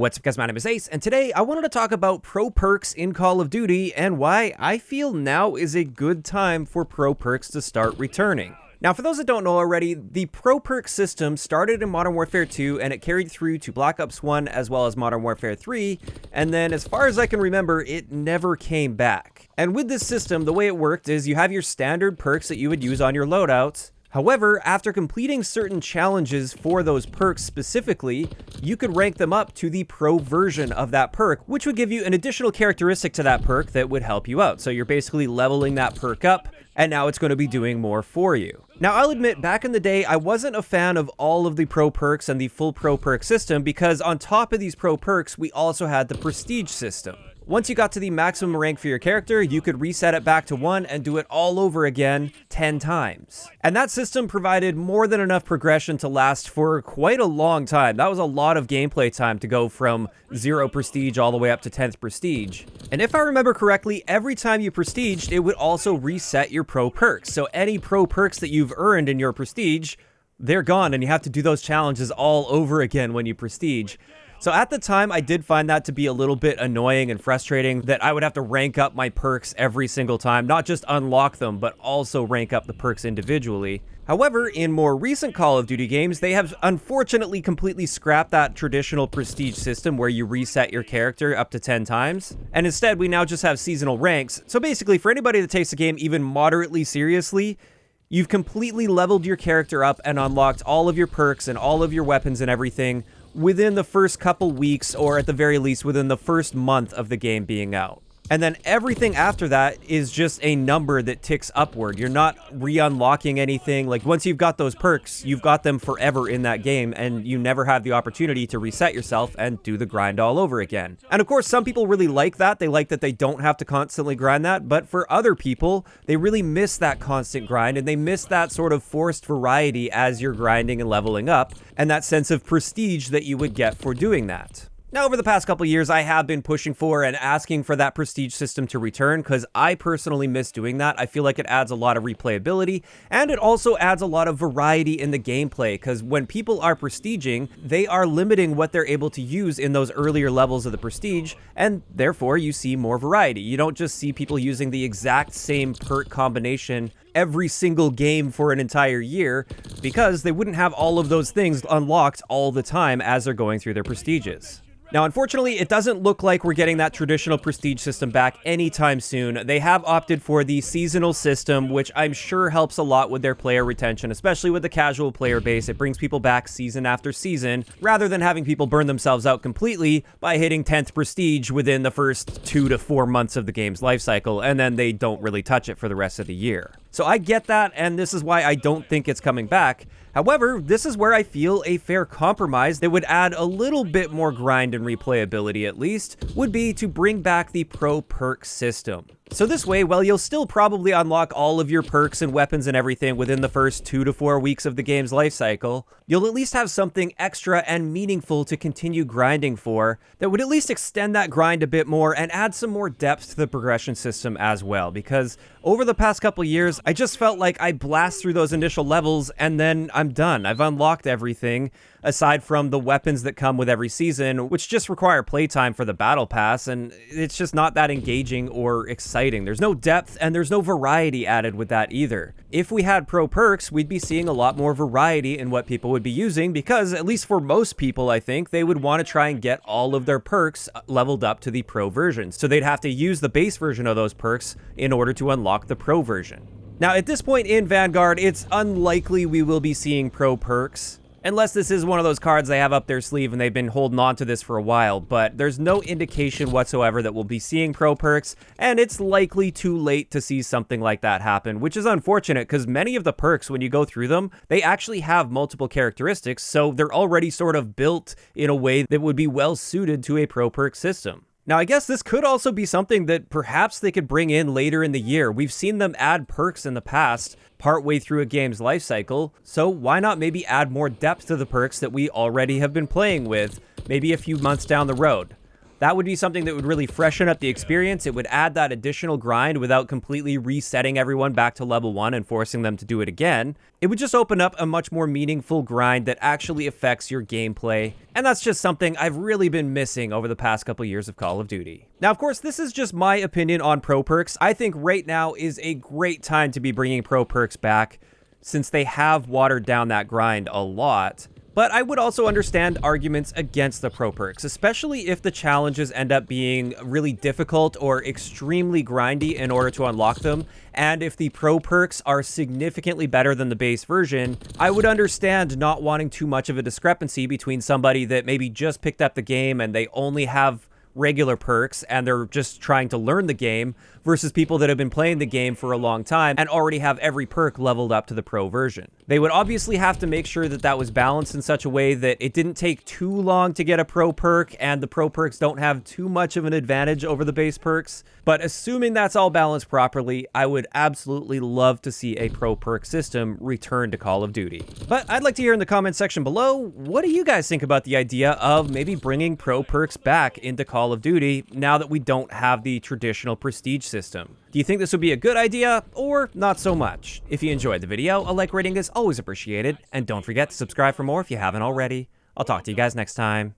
What's up guys, my name is Ace, and today I wanted to talk about pro perks in Call of Duty and why I feel now is a good time for pro perks to start returning. Now, for those that don't know already, the pro perk system started in Modern Warfare 2 and it carried through to Black Ops 1 as well as Modern Warfare 3, and then as far as I can remember, it never came back. And with this system, the way it worked is you have your standard perks that you would use on your loadouts. However, after completing certain challenges for those perks specifically, you could rank them up to the pro version of that perk, which would give you an additional characteristic to that perk that would help you out. So you're basically leveling that perk up, and now it's going to be doing more for you. Now, I'll admit, back in the day, I wasn't a fan of all of the pro perks and the full pro perk system because on top of these pro perks, we also had the prestige system. Once you got to the maximum rank for your character, you could reset it back to 1 and do it all over again 10 times. And that system provided more than enough progression to last for quite a long time. That was a lot of gameplay time to go from 0 prestige all the way up to 10th prestige. And if I remember correctly, every time you prestiged, it would also reset your pro perks. So any pro perks that you've earned in your prestige, they're gone and you have to do those challenges all over again when you prestige. So at the time, I did find that to be a little bit annoying and frustrating that I would have to rank up my perks every single time, not just unlock them, but also rank up the perks individually. However, in more recent Call of Duty games, they have unfortunately completely scrapped that traditional prestige system where you reset your character up to 10 times. And instead, we now just have seasonal ranks. So basically, for anybody that takes the game even moderately seriously, you've completely leveled your character up and unlocked all of your perks and all of your weapons and everything within the first couple weeks, or at the very least within the first month of the game being out. And then everything after that is just a number that ticks upward. You're not re-unlocking anything. Like, once you've got those perks, you've got them forever in that game, and you never have the opportunity to reset yourself and do the grind all over again. And of course, some people really like that. They like that they don't have to constantly grind that, but for other people, they really miss that constant grind, and they miss that sort of forced variety as you're grinding and leveling up, and that sense of prestige that you would get for doing that. Now, over the past couple of years, I have been pushing for and asking for that prestige system to return because I personally miss doing that. I feel like it adds a lot of replayability, and it also adds a lot of variety in the gameplay because when people are prestiging, they are limiting what they're able to use in those earlier levels of the prestige, and therefore you see more variety. You don't just see people using the exact same perk combination every single game for an entire year because they wouldn't have all of those things unlocked all the time as they're going through their prestiges. Now, unfortunately, it doesn't look like we're getting that traditional prestige system back anytime soon. They have opted for the seasonal system, which I'm sure helps a lot with their player retention, especially with the casual player base. It brings people back season after season, rather than having people burn themselves out completely by hitting 10th prestige within the first 2 to 4 months of the game's life cycle, and then they don't really touch it for the rest of the year. So I get that, and this is why I don't think it's coming back. However, this is where I feel a fair compromise that would add a little bit more grind and replayability at least, would be to bring back the pro perk system. So this way, while you'll still probably unlock all of your perks and weapons and everything within the first 2 to 4 weeks of the game's life cycle, you'll at least have something extra and meaningful to continue grinding for that would at least extend that grind a bit more and add some more depth to the progression system as well. Because over the past couple years, I just felt like I blast through those initial levels and then I'm done. I've unlocked everything aside from the weapons that come with every season, which just require playtime for the battle pass, and it's just not that engaging or exciting. There's no depth and there's no variety added with that either. If we had pro perks, we'd be seeing a lot more variety in what people would be using because, at least for most people, I think, they would want to try and get all of their perks leveled up to the pro version. So they'd have to use the base version of those perks in order to unlock the pro version. Now, at this point in Vanguard, it's unlikely we will be seeing pro perks, unless this is one of those cards they have up their sleeve and they've been holding on to this for a while, but there's no indication whatsoever that we'll be seeing pro perks, and it's likely too late to see something like that happen, which is unfortunate because many of the perks, when you go through them, they actually have multiple characteristics, so they're already sort of built in a way that would be well suited to a pro perk system. Now, I guess this could also be something that perhaps they could bring in later in the year. We've seen them add perks in the past, partway through a game's life cycle, so why not maybe add more depth to the perks that we already have been playing with, maybe a few months down the road? That would be something that would really freshen up the experience. It would add that additional grind without completely resetting everyone back to level 1 and forcing them to do it again. It would just open up a much more meaningful grind that actually affects your gameplay, and that's just something I've really been missing over the past couple years of Call of Duty. Now, of course, this is just my opinion on Pro Perks. I think right now is a great time to be bringing Pro Perks back, since they have watered down that grind a lot. But I would also understand arguments against the Pro Perks, especially if the challenges end up being really difficult or extremely grindy in order to unlock them. And if the Pro Perks are significantly better than the base version, I would understand not wanting too much of a discrepancy between somebody that maybe just picked up the game and they only have regular perks and they're just trying to learn the game versus people that have been playing the game for a long time and already have every perk leveled up to the pro version. They would obviously have to make sure that that was balanced in such a way that it didn't take too long to get a pro perk and the pro perks don't have too much of an advantage over the base perks. But assuming that's all balanced properly, I would absolutely love to see a pro perk system return to Call of Duty. But I'd like to hear in the comment section below, what do you guys think about the idea of maybe bringing pro perks back into Call of Duty now that we don't have the traditional prestige system? Do you think this would be a good idea or not so much? If you enjoyed the video, a like rating is always appreciated, and don't forget to subscribe for more if you haven't already. I'll talk to you guys next time.